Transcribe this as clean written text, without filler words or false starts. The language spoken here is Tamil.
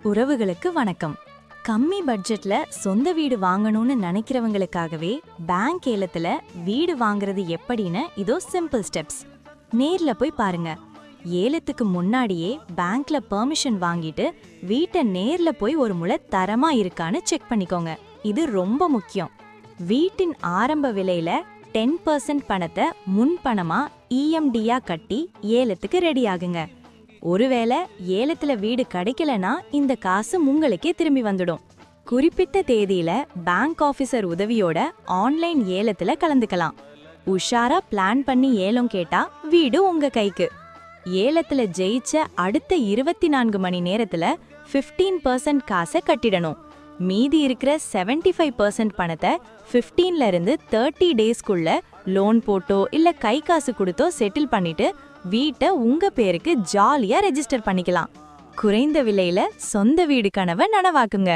உறவுகளுக்கு வணக்கம். கம்மி பட்ஜெட்ல சொந்த வீடு வாங்கணும்னு நினைக்கிறவங்களுக்காகவே பேங்க் ஏலத்துல வீடு வாங்குறது எப்படின்னு இதோ சிம்பிள் ஸ்டெப்ஸ். நேர்ல போய் பாருங்க. ஏலத்துக்கு முன்னாடியே பேங்க்ல பெர்மிஷன் வாங்கிட்டு வீட்டை நேர்ல போய் ஒரு முறை தரமா இருக்கான்னு செக் பண்ணிக்கோங்க. இது ரொம்ப முக்கியம். வீட்டின் ஆரம்ப விலையில 10% பணத்தை முன்பணமா இஎம்டியா கட்டி ஏலத்துக்கு ரெடி ஆகுங்க. ஒருவேளை ஏலத்துல வீடு கிடைக்கலனா இந்த காசு உங்களுக்கே திரும்பி வந்துடும். குறிப்பிட்ட தேதியில பேங்க் ஆபீசர் உதவியோட ஆன்லைன் ஏலத்துல கலந்துக்கலாம். உஷாரா பிளான் பண்ணி ஏலம் கேட்டா வீடு உங்க கைக்கு. ஏலத்துல ஜெயிச்ச அடுத்த 24 மணி நேரத்துல 15% காசை கட்டிடணும். மீதி இருக்கிற 75% பணத்தை 15ல இருந்து 30 டேஸ்க்குள்ள லோன் போட்டோ இல்ல கை காசு கொடுத்தோ செட்டில் பண்ணிட்டு வீட்டை உங்க பேருக்கு ஜாலியா ரெஜிஸ்டர் பண்ணிக்கலாம். குறைந்த விலையில சொந்த வீடு கனவை நனவாக்குங்க.